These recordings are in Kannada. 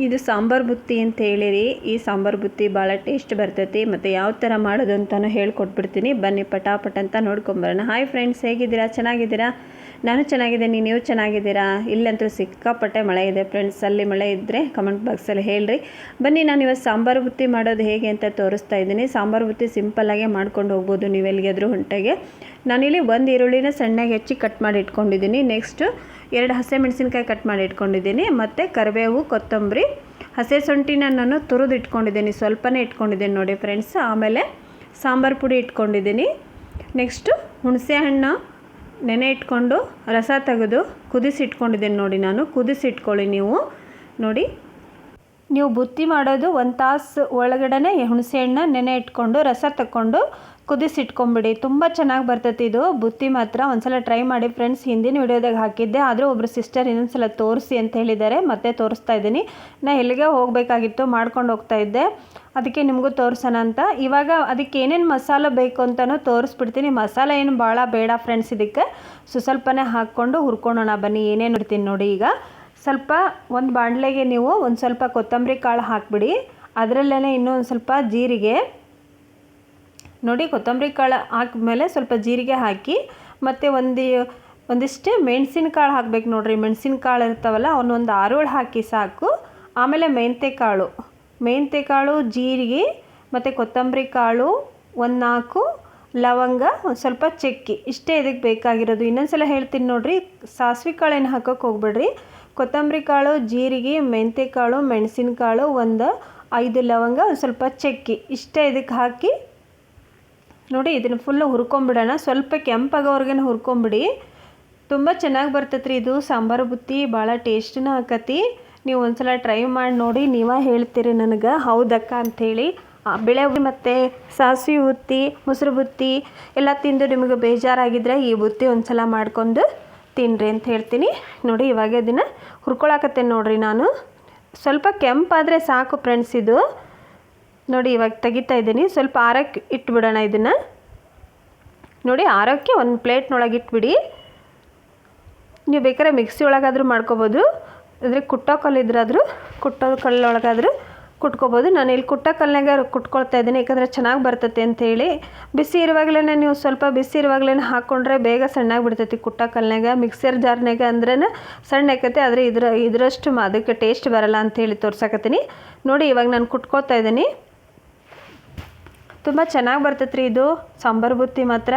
ಇದು ಸಾಂಬಾರು ಬುತ್ತಿ ಅಂತ ಹೇಳಿರಿ. ಈ ಸಾಂಬಾರು ಬುತ್ತಿ ಭಾಳ ಟೇಸ್ಟ್ ಬರ್ತೈತಿ ಮತ್ತು ಯಾವ ಥರ ಮಾಡೋದು ಅಂತಲೂ ಹೇಳ್ಕೊಟ್ಬಿಡ್ತೀನಿ. ಬನ್ನಿ ಪಟಾಪಟ್ ಅಂತ ನೋಡ್ಕೊಂಬರೋಣ. ಹಾಯ್ ಫ್ರೆಂಡ್ಸ್, ಹೇಗಿದ್ದೀರಾ? ಚೆನ್ನಾಗಿದ್ದೀರಾ? ನಾನು ಚೆನ್ನಾಗಿದ್ದೀನಿ, ನೀವು ಚೆನ್ನಾಗಿದ್ದೀರಾ? ಇಲ್ಲಂತೂ ಸಿಕ್ಕಾಪಟ್ಟೆ ಮಳೆ ಇದೆ ಫ್ರೆಂಡ್ಸ್. ಅಲ್ಲಿ ಮಳೆ ಇದ್ದರೆ ಕಮೆಂಟ್ ಬಾಕ್ಸಲ್ಲಿ ಹೇಳ್ರಿ. ಬನ್ನಿ, ನಾನು ಇವತ್ತು ಸಾಂಬಾರು ಬುತ್ತಿ ಮಾಡೋದು ಹೇಗೆ ಅಂತ ತೋರಿಸ್ತಾ ಇದ್ದೀನಿ. ಸಾಂಬಾರು ಬುತ್ತಿ ಸಿಂಪಲ್ಲಾಗೆ ಮಾಡ್ಕೊಂಡು ಹೋಗ್ಬೋದು ನೀವು ಎಲ್ಲಿಗಾದ್ರೂ ಹೊಂಟೆಗೆ. ನಾನಿಲ್ಲಿ ಒಂದು ಈರುಳ್ಳಿನ ಸಣ್ಣಗೆ ಹೆಚ್ಚಿ ಕಟ್ ಮಾಡಿ ಇಟ್ಕೊಂಡಿದ್ದೀನಿ. ನೆಕ್ಸ್ಟು 2 ಹಸಿಮೆಣಸಿನ್ಕಾಯಿ ಕಟ್ ಮಾಡಿ ಇಟ್ಕೊಂಡಿದ್ದೀನಿ. ಮತ್ತು ಕರಿಬೇವು, ಕೊತ್ತಂಬರಿ, ಹಸಿ ಶುಂಠಿನ ನಾನು ತುರಿದು ಇಟ್ಕೊಂಡಿದ್ದೀನಿ. ಸ್ವಲ್ಪನೇ ಇಟ್ಕೊಂಡಿದ್ದೀನಿ ನೋಡಿ ಫ್ರೆಂಡ್ಸ್. ಆಮೇಲೆ ಸಾಂಬಾರು ಪುಡಿ ಇಟ್ಕೊಂಡಿದ್ದೀನಿ. ನೆಕ್ಸ್ಟು ಹುಣಸೆ ಹಣ್ಣು ನೆನೆ ಇಟ್ಕೊಂಡು ರಸ ತೆಗೆದು ಕುದಿಸಿ ಇಟ್ಕೊಂಡಿದ್ದೀನಿ ನೋಡಿ. ನಾನು ಕುದಿಸಿ ಇಟ್ಕೊಳ್ಳಿ ನೀವು ನೋಡಿ. ನೀವು ಬುತ್ತಿ ಮಾಡೋದು 1 ತಾಸು ಒಳಗಡೆ ಹುಣಸೆ ಹಣ್ಣು ನೆನೆ ಇಟ್ಕೊಂಡು ರಸ ತಗೊಂಡು ಕುದಿಸಿಟ್ಕೊಂಬಿಡಿ. ತುಂಬ ಚೆನ್ನಾಗಿ ಬರ್ತೈತಿ ಇದು ಬುತ್ತಿ ಮಾತ್ರ. ಒಂದ್ಸಲ ಟ್ರೈ ಮಾಡಿ ಫ್ರೆಂಡ್ಸ್. ಹಿಂದಿನ ವಿಡಿಯೋದಾಗ ಹಾಕಿದ್ದೆ, ಆದರೂ ಒಬ್ಬರು ಸಿಸ್ಟರ್ ಇನ್ನೊಂದ್ಸಲ ತೋರಿಸಿ ಅಂತ ಹೇಳಿದ್ದಾರೆ, ಮತ್ತೆ ತೋರಿಸ್ತಾ ಇದ್ದೀನಿ. ನಾ ಎಲ್ಲಿಗೆ ಹೋಗಬೇಕಾಗಿತ್ತು, ಮಾಡ್ಕೊಂಡು ಹೋಗ್ತಾ ಇದ್ದೆ, ಅದಕ್ಕೆ ನಿಮಗೂ ತೋರಿಸೋಣ ಅಂತ. ಇವಾಗ ಅದಕ್ಕೆ ಏನೇನು ಮಸಾಲೆ ಬೇಕು ಅಂತಲೂ ತೋರಿಸ್ಬಿಡ್ತೀನಿ. ಮಸಾಲೆ ಏನು ಭಾಳ ಬೇಡ ಫ್ರೆಂಡ್ಸ್. ಇದಕ್ಕೆ ಸ್ವಲ್ಪನೇ ಹಾಕ್ಕೊಂಡು ಹುರ್ಕೊಳ್ಳೋಣ ಬನ್ನಿ. ಏನೇನು ಇಡ್ತೀನಿ ನೋಡಿ. ಈಗ ಸ್ವಲ್ಪ ಒಂದು ಬಾಣಲೆಗೆ ನೀವು ಒಂದು ಸ್ವಲ್ಪ ಕೊತ್ತಂಬರಿ ಕಾಳು ಹಾಕಿಬಿಡಿ. ಅದರಲ್ಲೇ ಇನ್ನೂ ಒಂದು ಸ್ವಲ್ಪ ಜೀರಿಗೆ ನೋಡಿ. ಕೊತ್ತಂಬರಿ ಕಾಳು ಹಾಕಿದ್ಮೇಲೆ ಸ್ವಲ್ಪ ಜೀರಿಗೆ ಹಾಕಿ, ಮತ್ತು ಒಂದಿಷ್ಟು ಮೆಣಸಿನಕಾಳು ಹಾಕ್ಬೇಕು ನೋಡಿರಿ. ಮೆಣಸಿನಕಾಳು ಇರ್ತಾವಲ್ಲ, ಅವನ್ನೊಂದು 6-7 ಹಾಕಿ ಸಾಕು. ಆಮೇಲೆ ಮೆಂತ್ಯಕಾಳು, ಜೀರಿಗೆ ಮತ್ತು ಕೊತ್ತಂಬರಿ ಕಾಳು, 1-4 ಲವಂಗ, ಒಂದು ಸ್ವಲ್ಪ ಚಕ್ಕೆ, ಇಷ್ಟೇ ಇದಕ್ಕೆ ಬೇಕಾಗಿರೋದು. ಇನ್ನೊಂದು ಸಲ ಹೇಳ್ತೀನಿ ನೋಡಿರಿ. ಸಾಸಿವೆ ಕಾಳು ಏನು ಹಾಕೋಕ್ಕೆ ಹೋಗ್ಬೇಡ್ರಿ. ಕೊತ್ತಂಬರಿ ಕಾಳು, ಜೀರಿಗೆ, ಮೆಂತ್ಯಕಾಳು, ಮೆಣಸಿನಕಾಳು, ಒಂದು 5 ಲವಂಗ, ಒಂದು ಸ್ವಲ್ಪ ಚಕ್ಕೆ, ಇಷ್ಟೇ ಇದಕ್ಕೆ ಹಾಕಿ ನೋಡಿ. ಇದನ್ನು ಫುಲ್ಲು ಹುರ್ಕೊಂಬಿಡೋಣ. ಸ್ವಲ್ಪ ಕೆಂಪಾಗೋವರೆಗೆ ಹುರ್ಕೊಂಬಿಡಿ. ತುಂಬ ಚೆನ್ನಾಗಿ ಬರ್ತೈತೆ ರೀ ಇದು ಸಾಂಬಾರು ಬುತ್ತಿ. ಭಾಳ ಟೇಸ್ಟೂ ಆಕತಿ. ನೀವು ಒಂದ್ಸಲ ಟ್ರೈ ಮಾಡಿ ನೋಡಿ. ನೀವೇ ಹೇಳ್ತೀರಿ ನನಗೆ ಹೌದಕ್ಕ ಅಂಥೇಳಿ. ಬೇಳೆ ಮತ್ತು ಸಾಸಿವೆ ಬುತ್ತಿ, ಮೊಸರು ಬುತ್ತಿ ಎಲ್ಲ ತಿಂದು ನಿಮಗೆ ಬೇಜಾರಾಗಿದ್ದರೆ ಈ ಬುತ್ತಿ ಒಂದ್ಸಲ ಮಾಡ್ಕೊಂಡು ತಿನ್ನಿರಿ ಅಂತ ಹೇಳ್ತೀನಿ ನೋಡಿ. ಇವಾಗ ಇದನ್ನು ಹುರ್ಕೊಳಕತ್ತೇನೆ ನೋಡಿರಿ. ನಾನು ಸ್ವಲ್ಪ ಕೆಂಪಾದರೆ ಸಾಕು ಫ್ರೆಂಡ್ಸ್ ಇದು ನೋಡಿ. ಇವಾಗ ತೆಗಿತಾ ಇದ್ದೀನಿ. ಸ್ವಲ್ಪ ಆರಕ್ಕೆ ಇಟ್ಬಿಡೋಣ ಇದನ್ನು ನೋಡಿ. ಆರಕ್ಕೆ ಒಂದು ಪ್ಲೇಟ್ನೊಳಗೆ ಇಟ್ಬಿಡಿ. ನೀವು ಬೇಕಾದ್ರೆ ಮಿಕ್ಸಿ ಒಳಗಾದರೂ ಮಾಡ್ಕೊಬೋದು, ಅಂದರೆ ಕುಟ್ಟೋ ಕಲ್ಲಿದ್ರಾದರೂ ಕುಟ್ಟೋ ಕಲ್ಲೊಳಗಾದರೂ ಕುಟ್ಕೊಬೋದು. ನಾನು ಇಲ್ಲಿ ಕುಟ್ಟೋ ಕಲ್ನಾಗ ಕುಟ್ಕೊಳ್ತಾ ಇದ್ದೀನಿ, ಯಾಕಂದರೆ ಚೆನ್ನಾಗಿ ಬರ್ತೈತೆ ಅಂಥೇಳಿ. ಬಿಸಿ ಇರುವಾಗಲೇ ನೀವು ಸ್ವಲ್ಪ ಬಿಸಿ ಇರುವಾಗಲೇ ಹಾಕ್ಕೊಂಡ್ರೆ ಬೇಗ ಸಣ್ಣಾಗಿ ಬಿಡ್ತೈತಿ. ಕುಟ್ಟೋ ಕಲ್ನಾಗ, ಮಿಕ್ಸರ್ ಜಾರ್ನಾಗ ಅಂದ್ರೇ ಸಣ್ಣ ಆಕೈತೆ, ಆದರೆ ಇದರಷ್ಟು ಅದಕ್ಕೆ ಟೇಸ್ಟ್ ಬರಲ್ಲ ಅಂಥೇಳಿ ತೋರ್ಸಕತ್ತೀನಿ ನೋಡಿ. ಇವಾಗ ನಾನು ಕುಟ್ಕೊಳ್ತಾ ಇದ್ದೀನಿ. ತುಂಬ ಚೆನ್ನಾಗಿ ಬರ್ತೈತೆ ರೀ ಇದು ಸಾಂಬಾರು ಬುತ್ತಿ ಮಾತ್ರ.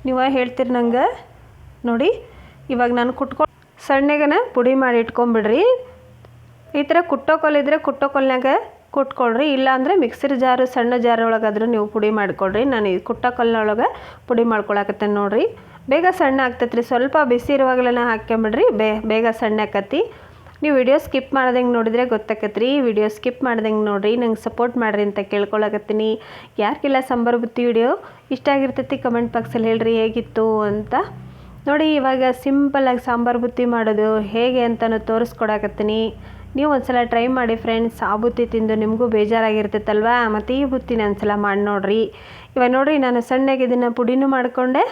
ನೀವು ಹೇಳ್ತೀರಿ ನಂಗೆ ನೋಡಿ. ಇವಾಗ ನಾನು ಸಣ್ಣಗನ ಪುಡಿ ಮಾಡಿ ಇಟ್ಕೊಂಬಿಡ್ರಿ. ಈ ಥರ ಕುಟ್ಟೋ ಕಲ್ಲಿದ್ರೆ ಕುಟ್ಟೋ ಕಲ್ನಾಗ ಕುಟ್ಕೊಳ್ರಿ. ಇಲ್ಲಾಂದರೆ ಮಿಕ್ಸರ್ ಜಾರು, ಸಣ್ಣ ಜಾರ್ ಒಳಗಾದ್ರೂ ನೀವು ಪುಡಿ ಮಾಡ್ಕೊಳ್ರಿ. ನಾನು ಈ ಕುಟ್ಟೋ ಕಲ್ಲೊಳಗೆ ಪುಡಿ ಮಾಡ್ಕೊಳಕತ್ತೇನೆ ನೋಡಿರಿ. ಬೇಗ ಸಣ್ಣ ಆಗ್ತೈತೆ ರೀ. ಸ್ವಲ್ಪ ಬಿಸಿ ಇರುವಾಗಲೇ ಹಾಕ್ಕೊಂಬಿಡ್ರಿ, ಬೇಗ ಸಣ್ಣ ಆಕತಿ. ನೀವು ವಿಡಿಯೋ ಸ್ಕಿಪ್ ಮಾಡ್ದಂಗೆ ನೋಡಿದರೆ ಗೊತ್ತಾಕತ್ತೆ ರೀ. ವಿಡಿಯೋ ಸ್ಕಿಪ್ ಮಾಡ್ದಂಗೆ ನೋಡಿರಿ, ನಂಗೆ ಸಪೋರ್ಟ್ ಮಾಡಿರಿ ಅಂತ ಕೇಳ್ಕೊಳಕತ್ತೀನಿ. ಯಾರಿಗೆಲ್ಲ ಸಾಂಬಾರು ಬುತ್ತಿ ವಿಡಿಯೋ ಇಷ್ಟ ಆಗಿರ್ತೈತಿ ಕಮೆಂಟ್ ಬಾಕ್ಸಲ್ಲಿ ಹೇಳ್ರಿ ಹೇಗಿತ್ತು ಅಂತ ನೋಡಿ. ಇವಾಗ ಸಿಂಪಲ್ಲಾಗಿ ಸಾಂಬಾರು ಬುತ್ತಿ ಮಾಡೋದು ಹೇಗೆ ಅಂತಲೂ ತೋರಿಸ್ಕೊಡಕತ್ತೀನಿ. ನೀವು ಒಂದ್ಸಲ ಟ್ರೈ ಮಾಡಿ ಫ್ರೆಂಡ್ಸ್. ಆ ಬುತ್ತಿ ತಿಂದು ನಿಮಗೂ ಬೇಜಾರಾಗಿರ್ತೈತಲ್ವಾ, ಮತ್ತು ಈ ಬುತ್ತಿನ ಒಂದ್ಸಲ ಮಾಡಿ ನೋಡಿರಿ. ಇವಾಗ ನೋಡಿರಿ, ನಾನು ಸಣ್ಣಗೆ ಇದನ್ನು ಪುಡಿನೂ ಮಾಡಿಕೊಂಡೆ.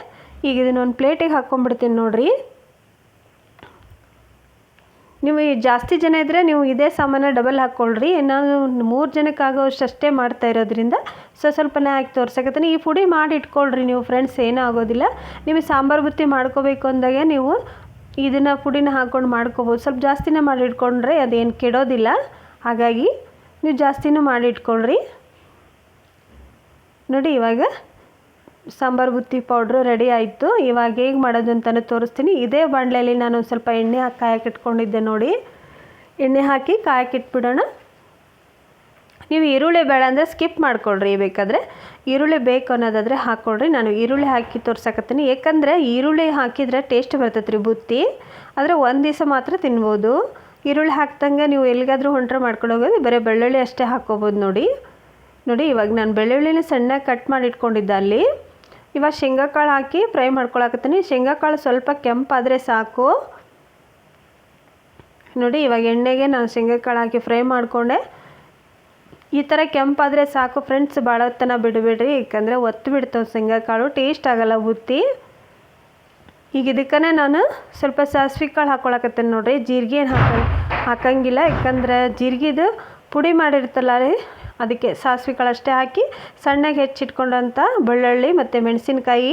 ಈಗ ಇದನ್ನು ಒಂದು ಪ್ಲೇಟಿಗೆ ಹಾಕ್ಕೊಂಡ್ಬಿಡ್ತೀನಿ ನೋಡಿರಿ. ನೀವು ಜಾಸ್ತಿ ಜನ ಇದ್ದರೆ ನೀವು ಇದೇ ಸಾಮಾನು ಡಬಲ್ ಹಾಕ್ಕೊಳ್ರಿ. ನಾನು 3 ಜನಕ್ಕಾಗೋಷ್ಟು ಅಷ್ಟೇ ಮಾಡ್ತಾ ಇರೋದ್ರಿಂದ ಸ್ವಲ್ಪನೇ ಹಾಕಿ ತೋರ್ಸಕತ್ತೀನಿ. ಈ ಪುಡಿ ಮಾಡಿ ಇಟ್ಕೊಳ್ರಿ ನೀವು ಫ್ರೆಂಡ್ಸ್, ಏನೂ ಆಗೋದಿಲ್ಲ. ನಿಮಗೆ ಸಾಂಬಾರು ಬುತ್ತಿ ಮಾಡ್ಕೋಬೇಕು ಅಂದಾಗ ನೀವು ಇದನ್ನು ಪುಡಿನ ಹಾಕ್ಕೊಂಡು ಮಾಡ್ಕೋಬೋದು. ಸ್ವಲ್ಪ ಜಾಸ್ತಿನೇ ಮಾಡಿ ಇಟ್ಕೊಂಡ್ರೆ ಅದೇನು ಕೆಡೋದಿಲ್ಲ. ಹಾಗಾಗಿ ನೀವು ಜಾಸ್ತಿನೂ ಮಾಡಿ ಇಟ್ಕೊಳ್ರಿ ನೋಡಿ. ಇವಾಗ ಸಾಂಬಾರು ಬುತ್ತಿ ಪೌಡ್ರು ರೆಡಿ ಆಯಿತು. ಇವಾಗ ಹೇಗೆ ಮಾಡೋದು ಅಂತಲೂ ತೋರಿಸ್ತೀನಿ. ಇದೇ ಬಾಣಲೆಯಲ್ಲಿ ನಾನು ಸ್ವಲ್ಪ ಎಣ್ಣೆ ಹಾಕಿ ಕಾಯಕ್ಕೆ ಇಟ್ಕೊಂಡಿದ್ದೆ ನೋಡಿ. ಎಣ್ಣೆ ಹಾಕಿ ಕಾಯಕ್ಕೆ ಇಟ್ಬಿಡೋಣ. ನೀವು ಈರುಳ್ಳಿ ಬೇಡ ಅಂದರೆ ಸ್ಕಿಪ್ ಮಾಡ್ಕೊಳ್ರಿ. ಬೇಕಾದರೆ ಈರುಳ್ಳಿ ಬೇಕು ಅನ್ನೋದಾದರೆ ಹಾಕ್ಕೊಳ್ರಿ. ನಾನು ಈರುಳ್ಳಿ ಹಾಕಿ ತೋರ್ಸಕತ್ತೀನಿ, ಏಕೆಂದರೆ ಈರುಳ್ಳಿ ಹಾಕಿದರೆ ಟೇಸ್ಟ್ ಬರ್ತೈತೆ ರೀ ಬುತ್ತಿ. ಆದರೆ ಒಂದು ದಿವಸ ಮಾತ್ರ ತಿನ್ಬೋದು. ಈರುಳ್ಳಿ ಹಾಕ್ದಂಗೆ ನೀವು ಎಲ್ಲಿಗಾದರೂ ಹೊಂಟ್ರೆ ಮಾಡ್ಕೊಂಡು ಹೋಗೋದು, ಬರೀ ಬೆಳ್ಳುಳ್ಳಿ ಅಷ್ಟೇ ಹಾಕ್ಕೋಬೋದು ನೋಡಿ. ಇವಾಗ ನಾನು ಬೆಳ್ಳುಳ್ಳಿನ ಸಣ್ಣಗೆ ಕಟ್ ಮಾಡಿ ಇಟ್ಕೊಂಡಿದ್ದೆ ಅಲ್ಲಿ. ಇವಾಗ ಶೇಂಗಾ ಕಾಳು ಹಾಕಿ ಫ್ರೈ ಮಾಡ್ಕೊಳಕತ್ತೀನಿ. ಶೇಂಗಾ ಕಾಳು ಸ್ವಲ್ಪ ಕೆಂಪಾದರೆ ಸಾಕು ನೋಡಿ. ಇವಾಗ ಎಣ್ಣೆಗೆ ನಾನು ಶೇಂಗಾ ಕಾಳು ಹಾಕಿ ಫ್ರೈ ಮಾಡಿಕೊಂಡೆ. ಈ ಥರ ಕೆಂಪಾದರೆ ಸಾಕು ಫ್ರೆಂಡ್ಸ್. ಭಾಳ ಹೊತ್ತನ ಬಿಡಬೇಡ್ರಿ, ಯಾಕಂದರೆ ಒತ್ತು ಬಿಡ್ತಾವೆ ಶೇಂಗಾ ಕಾಳು, ಟೇಸ್ಟ್ ಆಗೋಲ್ಲ ಬುತ್ತಿ. ಈಗ ಇದಕ್ಕೆ ನಾನು ಸ್ವಲ್ಪ ಸಾಸ್ವೆ ಕಾಳು ಹಾಕ್ಕೊಳಕತ್ತೇನೆ ನೋಡಿರಿ. ಜೀರಿಗೆ ಏನು ಹಾಕಂಗಿಲ್ಲ, ಯಾಕಂದ್ರೆ ಜೀರಿಗೆದು ಪುಡಿ ಮಾಡಿರ್ತಲ್ಲ ರೀ, ಅದಕ್ಕೆ ಸಾಸ್ವೆ ಕಾಳು ಅಷ್ಟೇ ಹಾಕಿ ಸಣ್ಣಗೆ ಹೆಚ್ಚಿಟ್ಕೊಂಡಂಥ ಬೆಳ್ಳುಳ್ಳಿ ಮತ್ತು ಮೆಣಸಿನ್ಕಾಯಿ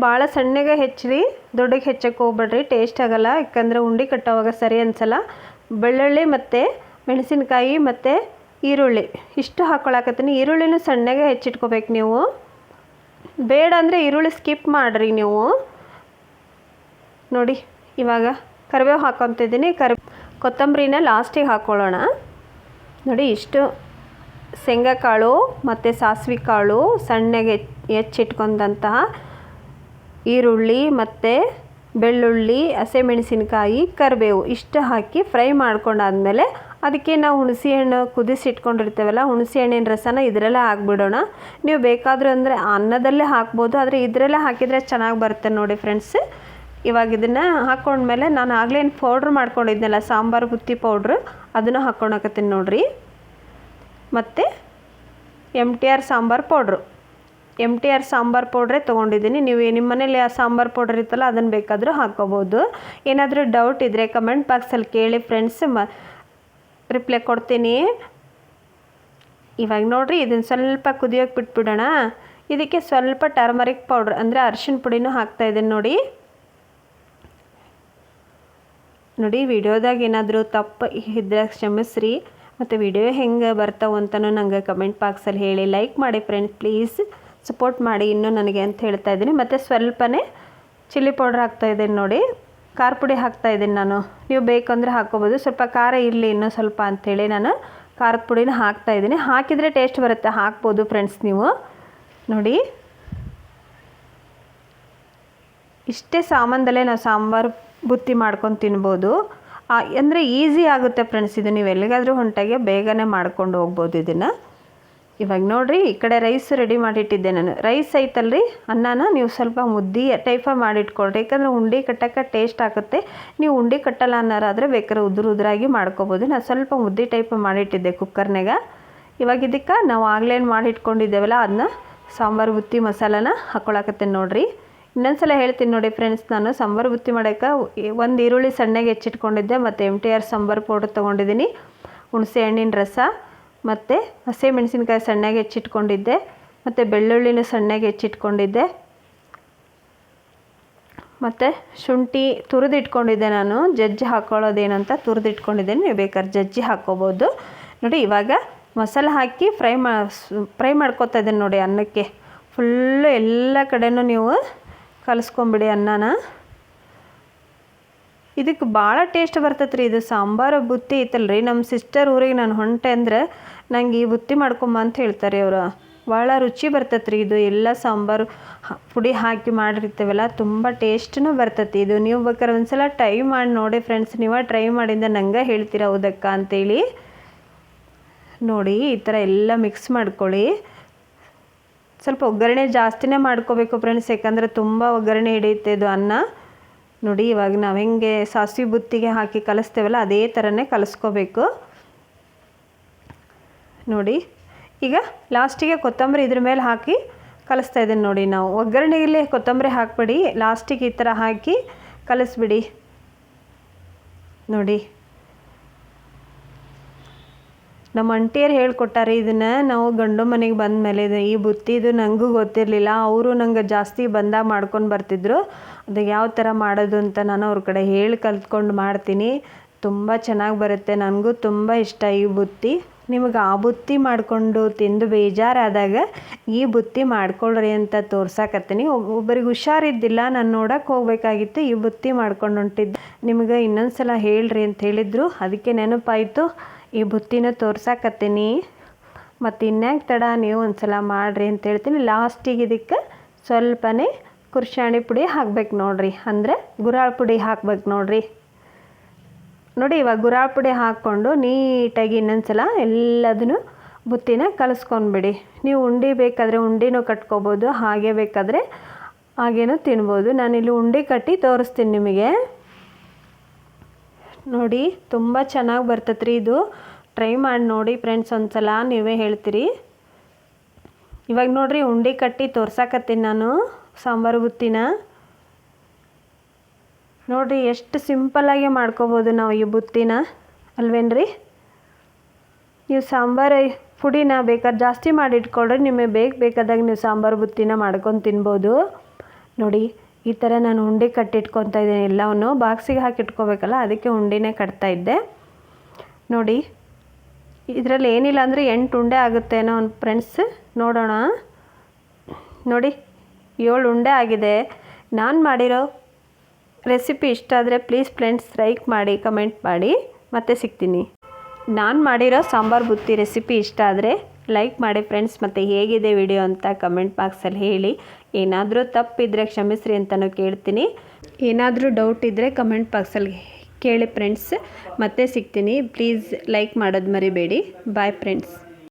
ಭಾಳ ಸಣ್ಣಗೆ ಹೆಚ್ಚಿರಿ, ದೊಡ್ಡಗೆ ಹೆಚ್ಚಕ್ಕೆ ಹೋಗ್ಬೇಡ್ರಿ, ಟೇಸ್ಟ್ ಆಗೋಲ್ಲ. ಯಾಕಂದರೆ ಉಂಡೆ ಕಟ್ಟೋವಾಗ ಸರಿ ಅನ್ಸಲ್ಲ. ಬೆಳ್ಳುಳ್ಳಿ ಮತ್ತು ಮೆಣಸಿನ್ಕಾಯಿ ಮತ್ತು ಈರುಳ್ಳಿ ಇಷ್ಟು ಹಾಕ್ಕೊಳಕತ್ತೀನಿ. ಈರುಳ್ಳಿನೂ ಸಣ್ಣಗೆ ಹೆಚ್ಚಿಟ್ಕೋಬೇಕು ನೀವು. ಬೇಡ ಅಂದರೆ ಈರುಳ್ಳಿ ಸ್ಕಿಪ್ ಮಾಡಿರಿ ನೀವು. ನೋಡಿ ಇವಾಗ ಕರಿಬೇವು ಹಾಕ್ಕೊತಿದ್ದೀನಿ. ಕೊತ್ತಂಬರಿನ ಲಾಸ್ಟಿಗೆ ಹಾಕ್ಕೊಳ್ಳೋಣ. ನೋಡಿ ಇಷ್ಟು ಶೇಂಗಾ ಕಾಳು ಮತ್ತು ಸಾಸ್ವೆ ಕಾಳು, ಸಣ್ಣಗೆ ಹೆಚ್ಚಿಟ್ಕೊಂಡಂತಹ ಈರುಳ್ಳಿ ಮತ್ತು ಬೆಳ್ಳುಳ್ಳಿ, ಹಸಿಮೆಣಸಿನ್ಕಾಯಿ, ಕರಿಬೇವು ಇಷ್ಟು ಹಾಕಿ ಫ್ರೈ ಮಾಡ್ಕೊಂಡಾದ್ಮೇಲೆ ಅದಕ್ಕೆ ನಾವು ಹುಣಸೆ ಹಣ್ಣು ಕುದಿಸಿಟ್ಕೊಂಡಿರ್ತೇವಲ್ಲ, ಹುಣಸೆ ಹಣ್ಣಿನ ರಸನ ಇದರಲ್ಲೇ ಹಾಕ್ಬಿಡೋಣ. ನೀವು ಬೇಕಾದರೂ ಅಂದರೆ ಅನ್ನದಲ್ಲೇ ಹಾಕ್ಬೋದು, ಆದರೆ ಇದರಲ್ಲೇ ಹಾಕಿದರೆ ಚೆನ್ನಾಗಿ ಬರುತ್ತೆ ನೋಡಿ ಫ್ರೆಂಡ್ಸ್. ಇವಾಗ ಇದನ್ನು ಹಾಕ್ಕೊಂಡ್ಮೇಲೆ ನಾನು ಆಗಲೇನು ಪೌಡ್ರ್ ಮಾಡ್ಕೊಂಡಿದ್ನಲ್ಲ, ಸಾಂಬಾರು ಬುತ್ತಿ ಪೌಡ್ರು, ಅದನ್ನು ಹಾಕ್ಕೊಳಕತ್ತೀನಿ ನೋಡಿರಿ. ಮತ್ತು MTR sambar powder, MTR sambar ಪೌಡ್ರೇ ತೊಗೊಂಡಿದ್ದೀನಿ. ನೀವು ನಿಮ್ಮ ಮನೇಲಿ ಆ ಸಾಂಬಾರು ಪೌಡ್ರ್ ಇತ್ತಲ್ಲ, ಅದನ್ನು ಬೇಕಾದರೂ ಹಾಕ್ಕೋಬೋದು. ಏನಾದರೂ ಡೌಟ್ ಇದ್ದರೆ ಕಮೆಂಟ್ ಬಾಕ್ಸಲ್ಲಿ ಕೇಳಿ ಫ್ರೆಂಡ್ಸ್, ರಿಪ್ಲೈ ಕೊಡ್ತೀನಿ. ಇವಾಗ ನೋಡಿರಿ, ಇದನ್ನು ಸ್ವಲ್ಪ ಕುದಿಯೋಕೆ ಬಿಟ್ಬಿಡೋಣ. ಇದಕ್ಕೆ ಸ್ವಲ್ಪ ಟರ್ಮರಿಕ್ ಪೌಡ್ರ್ ಅಂದರೆ ಅರಿಶಿನ ಪುಡಿನೂ ಹಾಕ್ತಾಯಿದ್ದೀನಿ ನೋಡಿ. ವಿಡಿಯೋದಾಗ ಏನಾದರೂ ತಪ್ಪು ಇದ್ದರೆ ಕ್ಷಮಿಸ್ರಿ. ಮತ್ತು ವಿಡಿಯೋ ಹೆಂಗೆ ಬರ್ತಾವೆ ಅಂತಲೂ ನಂಗೆ ಕಮೆಂಟ್ ಬಾಕ್ಸಲ್ಲಿ ಹೇಳಿ. ಲೈಕ್ ಮಾಡಿ ಫ್ರೆಂಡ್ಸ್, ಪ್ಲೀಸ್ ಸಪೋರ್ಟ್ ಮಾಡಿ ಇನ್ನೂ ನನಗೆ ಅಂತ ಹೇಳ್ತಾ ಇದ್ದೀನಿ. ಮತ್ತು ಸ್ವಲ್ಪನೇ ಚಿಲ್ಲಿ ಪೌಡ್ರ್ ಹಾಕ್ತಾಯಿದ್ದೀನಿ ನೋಡಿ, ಖಾರ ಪುಡಿ ಹಾಕ್ತಾಯಿದ್ದೀನಿ ನಾನು. ನೀವು ಬೇಕಂದರೆ ಹಾಕ್ಕೋಬೋದು, ಸ್ವಲ್ಪ ಖಾರ ಇರಲಿ ಇನ್ನೂ ಸ್ವಲ್ಪ ಅಂಥೇಳಿ ನಾನು ಖಾರದ ಪುಡಿನ ಹಾಕ್ತಾಯಿದ್ದೀನಿ. ಹಾಕಿದರೆ ಟೇಸ್ಟ್ ಬರುತ್ತೆ, ಹಾಕ್ಬೋದು ಫ್ರೆಂಡ್ಸ್ ನೀವು. ನೋಡಿ ಇಷ್ಟೇ ಸಾಮಾನದಲ್ಲೇ ನಾವು ಸಾಂಬಾರು ಬುತ್ತಿ ಮಾಡ್ಕೊಂಡು ತಿನ್ಬೋದು. ಅಂದರೆ ಈಸಿ ಆಗುತ್ತೆ ಫ್ರೆಂಡ್ಸ್ ಇದು. ನೀವು ಎಲ್ಲಿಗಾದರೂ ಹೊಂಟಾಗೆ ಬೇಗನೆ ಮಾಡ್ಕೊಂಡು ಹೋಗ್ಬೋದು ಇದನ್ನು. ಇವಾಗ ನೋಡಿರಿ, ಈ ಕಡೆ ರೈಸ್ ರೆಡಿ ಮಾಡಿಟ್ಟಿದ್ದೆ ನಾನು. ರೈಸ್ ಐತಲ್ರಿ, ಅನ್ನನ ನೀವು ಸ್ವಲ್ಪ ಮುದ್ದೆ ಟೈಪ ಮಾಡಿಟ್ಕೊಳ್ರಿ, ಯಾಕಂದರೆ ಉಂಡೆ ಕಟ್ಟೋಕ್ಕೆ ಟೇಸ್ಟ್ ಆಗುತ್ತೆ. ನೀವು ಉಂಡೆ ಕಟ್ಟಲ್ಲ ಅನ್ನೋರಾದರೆ ಬೇಕಾದ್ರೆ ಉದುರಾಗಿ ಮಾಡ್ಕೊಬೋದು. ನಾನು ಸ್ವಲ್ಪ ಮುದ್ದೆ ಟೈಪ್ ಮಾಡಿಟ್ಟಿದ್ದೆ ಕುಕ್ಕರ್ನಾಗ. ಇವಾಗ ಇದಕ್ಕೆ ನಾವು ಆಗ್ಲೇನು ಮಾಡಿಟ್ಕೊಂಡಿದ್ದೇವಲ್ಲ, ಅದನ್ನ ಸಾಂಬಾರು ಬುತ್ತಿ ಮಸಾಲನ ಹಾಕ್ಕೊಳಕತ್ತೇನೆ ನೋಡಿರಿ. ಇನ್ನೊಂದು ಸಲ ಹೇಳ್ತೀನಿ ನೋಡಿ ಫ್ರೆಂಡ್ಸ್, ನಾನು ಸಾಂಬಾರು ಬುತ್ತಿ ಮಾಡೋಕ್ಕೆ ಒಂದು ಈರುಳ್ಳಿ ಸಣ್ಣಗೆ ಹೆಚ್ಚಿಟ್ಕೊಂಡಿದ್ದೆ, ಮತ್ತು MTR ಸಾಂಬಾರು ಪೌಡ್ರ್ ತೊಗೊಂಡಿದ್ದೀನಿ, ಹುಣಸೆ ಹಣ್ಣಿನ ರಸ ಮತ್ತು ಹಸಿಮೆಣಸಿನ್ಕಾಯಿ ಸಣ್ಣಗೆ ಹೆಚ್ಚಿಟ್ಕೊಂಡಿದ್ದೆ, ಮತ್ತು ಬೆಳ್ಳುಳ್ಳಿನೂ ಸಣ್ಣಗೆ ಹೆಚ್ಚಿಟ್ಕೊಂಡಿದ್ದೆ, ಮತ್ತು ಶುಂಠಿ ತುರಿದಿಟ್ಕೊಂಡಿದ್ದೆ ನಾನು. ಜಜ್ಜಿ ಹಾಕ್ಕೊಳ್ಳೋದೇನಂತ ತುರಿದಿಟ್ಕೊಂಡಿದ್ದೇನೆ, ನೀವು ಬೇಕಾದ್ರೆ ಜಜ್ಜಿ ಹಾಕ್ಕೋಬೋದು. ನೋಡಿ ಇವಾಗ ಮಸಾಲೆ ಹಾಕಿ ಫ್ರೈ ಮಾಡ್ಕೊತಾ ಇದ್ದೇನೆ ನೋಡಿ ಅನ್ನಕ್ಕೆ. ಫುಲ್ಲು ಎಲ್ಲ ಕಡೆನೂ ನೀವು ಕಲಿಸ್ಕೊಂಬಿಡಿ ಅನ್ನನ. ಇದಕ್ಕೆ ಭಾಳ ಟೇಸ್ಟ್ ಬರ್ತೈತೆ ರೀ. ಇದು ಸಾಂಬಾರು ಬುತ್ತಿ ಐತಲ್ರಿ, ನಮ್ಮ ಸಿಸ್ಟರ್ ಊರಿಗೆ ನಾನು ಹೊಂಟೆ ಅಂದರೆ ನಂಗೆ ಈ ಬುತ್ತಿ ಮಾಡ್ಕೊಂಬ ಅಂತ ಹೇಳ್ತಾರೆ ಅವರು. ಭಾಳ ರುಚಿ ಬರ್ತೈತೆ ರೀ ಇದು. ಎಲ್ಲ ಸಾಂಬಾರು ಪುಡಿ ಹಾಕಿ ಮಾಡಿರ್ತೇವಲ್ಲ, ತುಂಬ ಟೇಸ್ಟೂ ಬರ್ತೈತಿ ಇದು. ನೀವು ಬೇಕಾದ್ರೆ ಒಂದ್ಸಲ ಟ್ರೈ ಮಾಡಿ ನೋಡಿ ಫ್ರೆಂಡ್ಸ್. ನೀವು ಟ್ರೈ ಮಾಡಿಂದ ನಂಗೆ ಹೇಳ್ತೀರ ಹೌದಕ್ಕ ಅಂತೇಳಿ. ನೋಡಿ ಈ ಥರ ಎಲ್ಲ ಮಿಕ್ಸ್ ಮಾಡ್ಕೊಳ್ಳಿ. ಸ್ವಲ್ಪ ಒಗ್ಗರಣೆ ಜಾಸ್ತಿನೇ ಮಾಡ್ಕೋಬೇಕು ಫ್ರೆಂಡ್ಸ್, ಯಾಕಂದರೆ ತುಂಬ ಒಗ್ಗರಣೆ ಹಿಡಿಯುತ್ತೆ ಇದು ಅನ್ನ. ನೋಡಿ ಇವಾಗ ನಾವು ಹೆಂಗೆ ಸಾಸಿವೆ ಬುತ್ತಿಗೆ ಹಾಕಿ ಕಲಿಸ್ತೇವಲ್ಲ, ಅದೇ ಥರನೇ ಕಲಿಸ್ಕೋಬೇಕು ನೋಡಿ. ಈಗ ಲಾಸ್ಟಿಗೆ ಕೊತ್ತಂಬರಿ ಇದ್ರ ಮೇಲೆ ಹಾಕಿ ಕಲಿಸ್ತಾ ಇದ್ದೀನಿ ನೋಡಿ. ನಾವು ಒಗ್ಗರಣೆಯಲ್ಲಿ ಕೊತ್ತಂಬರಿ ಹಾಕ್ಬಿಡಿ, ಲಾಸ್ಟಿಗೆ ಈ ಥರ ಹಾಕಿ ಕಲಿಸ್ಬಿಡಿ ನೋಡಿ. ನಮ್ಮ ಅಂಟಿಯರು ಹೇಳ್ಕೊಟ್ಟಾರೆ ಇದನ್ನು. ನಾವು ಗಂಡು ಮನೆಗೆ ಬಂದ ಮೇಲೆ ಈ ಬುತ್ತಿದು ನನಗೂ ಗೊತ್ತಿರಲಿಲ್ಲ. ಅವರು ನಂಗೆ ಜಾಸ್ತಿ ಬಂದಾಗ ಮಾಡ್ಕೊಂಡು ಬರ್ತಿದ್ರು. ಅದು ಯಾವ ಥರ ಮಾಡೋದು ಅಂತ ನಾನು ಅವ್ರ ಕಡೆ ಹೇಳಿ ಕಲ್ತ್ಕೊಂಡು ಮಾಡ್ತೀನಿ. ತುಂಬ ಚೆನ್ನಾಗಿ ಬರುತ್ತೆ, ನನಗೂ ತುಂಬ ಇಷ್ಟ ಈ ಬುತ್ತಿ. ನಿಮಗೆ ಆ ಬುತ್ತಿ ಮಾಡಿಕೊಂಡು ತಿಂದು ಬೇಜಾರಾದಾಗ ಈ ಬುತ್ತಿ ಮಾಡ್ಕೊಳ್ರಿ ಅಂತ ತೋರ್ಸಾಕತ್ತೀನಿ. ಒಬ್ಬರಿಗೆ ಹುಷಾರಿದ್ದಿಲ್ಲ, ನಾನು ನೋಡೋಕೆ ಹೋಗ್ಬೇಕಾಗಿತ್ತು, ಈ ಬುತ್ತಿ ಮಾಡ್ಕೊಂಡು ಹೊಂಟಿದ್ದೆ. ನಿಮಗೆ ಇನ್ನೊಂದು ಸಲ ಹೇಳ್ರಿ ಅಂತ ಹೇಳಿದರು, ಅದಕ್ಕೆ ನೆನಪಾಯಿತು, ಈ ಬುತ್ತಿನ ತೋರ್ಸಾಕತ್ತೀನಿ. ಮತ್ತು ಇನ್ಯಾಕೆ ತಡ, ನೀವು ಒಂದು ಸಲ ಮಾಡಿರಿ ಅಂತ ಹೇಳ್ತೀನಿ. ಲಾಸ್ಟಿಗೆ ಇದಕ್ಕೆ ಸ್ವಲ್ಪನೇ ಕುರ್ಶಾಣಿ ಪುಡಿ ಹಾಕ್ಬೇಕು ನೋಡಿರಿ, ಅಂದರೆ ಗುರಾಳ್ ಪುಡಿ ಹಾಕ್ಬೇಕು ನೋಡಿರಿ. ನೋಡಿ ಇವಾಗ ಗುರಾಳ್ ಪುಡಿ ಹಾಕ್ಕೊಂಡು ನೀಟಾಗಿ ಇನ್ನೊಂದು ಸಲ ಎಲ್ಲದನ್ನು ಬುತ್ತಿನ ಕಲಿಸ್ಕೊಂಡ್ಬಿಡಿ. ನೀವು ಉಂಡೆ ಬೇಕಾದರೆ ಉಂಡೆನೂ ಕಟ್ಕೋಬೋದು, ಹಾಗೆ ಬೇಕಾದರೆ ಹಾಗೇನೂ ತಿನ್ಬೋದು. ನಾನಿಲ್ಲಿ ಉಂಡೆ ಕಟ್ಟಿ ತೋರಿಸ್ತೀನಿ ನಿಮಗೆ. ನೋಡಿ ತುಂಬ ಚೆನ್ನಾಗಿ ಬರ್ತೈತೆ ರೀ ಇದು. ಟ್ರೈ ಮಾಡಿ ನೋಡಿ ಫ್ರೆಂಡ್ಸ್ ಒಂದು ಸಲ, ನೀವೇ ಹೇಳ್ತೀರಿ. ಇವಾಗ ನೋಡಿರಿ ಉಂಡೆ ಕಟ್ಟಿ ತೋರ್ಸಾಕತ್ತೀನಿ ನಾನು ಸಾಂಬಾರು ಬುತ್ತಿನ. ನೋಡಿರಿ ಎಷ್ಟು ಸಿಂಪಲ್ಲಾಗಿ ಮಾಡ್ಕೋಬೋದು ನಾವು ಈ ಬುತ್ತಿನ ಅಲ್ವೇನ್ರಿ. ನೀವು ಸಾಂಬಾರು ಪುಡಿನ ಬೇಕಾದ್ರೆ ಜಾಸ್ತಿ ಮಾಡಿ ಇಟ್ಕೊಳ್ರಿ, ನಿಮಗೆ ಬೇಕಾದಾಗ ನೀವು ಸಾಂಬಾರು ಬುತ್ತಿನ ಮಾಡ್ಕೊಂಡು ತಿನ್ಬೋದು. ನೋಡಿ ಈ ಥರ ನಾನು ಉಂಡೆ ಕಟ್ಟಿಟ್ಕೊತಾ ಇದ್ದೀನಿ. ಎಲ್ಲವನ್ನು ಬಾಕ್ಸಿಗೆ ಹಾಕಿ ಇಟ್ಕೋಬೇಕಲ್ಲ, ಅದಕ್ಕೆ ಉಂಡೆನೇ ಕಟ್ತಾಯಿದ್ದೆ. ನೋಡಿ ಇದರಲ್ಲಿ ಏನಿಲ್ಲ ಅಂದರೆ 8 ಉಂಡೆ ಆಗುತ್ತೇನೋ ಫ್ರೆಂಡ್ಸ್, ನೋಡೋಣ. ನೋಡಿ 7 ಉಂಡೆ ಆಗಿದೆ. ನಾನು ಮಾಡಿರೋ ರೆಸಿಪಿ ಇಷ್ಟ ಆದರೆ ಪ್ಲೀಸ್ ಫ್ರೆಂಡ್ಸ್ ಲೈಕ್ ಮಾಡಿ, ಕಮೆಂಟ್ ಮಾಡಿ. ಮತ್ತೆ ಸಿಗ್ತೀನಿ. ನಾನು ಮಾಡಿರೋ ಸಾಂಬಾರು ಬುತ್ತಿ ರೆಸಿಪಿ ಇಷ್ಟ ಆದರೆ ಲೈಕ್ ಮಾಡಿ ಫ್ರೆಂಡ್ಸ್. ಮತ್ತು ಹೇಗಿದೆ ವಿಡಿಯೋ ಅಂತ ಕಮೆಂಟ್ ಬಾಕ್ಸಲ್ಲಿ ಹೇಳಿ. ಏನಾದರೂ ತಪ್ಪಿದ್ರೆ ಕ್ಷಮಿಸ್ರಿ ಅಂತಲೂ ಕೇಳ್ತೀನಿ. ಏನಾದರೂ ಡೌಟ್ ಇದ್ದರೆ ಕಮೆಂಟ್ ಬಾಕ್ಸಲ್ಲಿ ಕೇಳಿ ಫ್ರೆಂಡ್ಸ್. ಮತ್ತೆ ಸಿಗ್ತೀನಿ. ಪ್ಲೀಸ್ ಲೈಕ್ ಮಾಡೋದು ಮರಿಬೇಡಿ. Bye friends.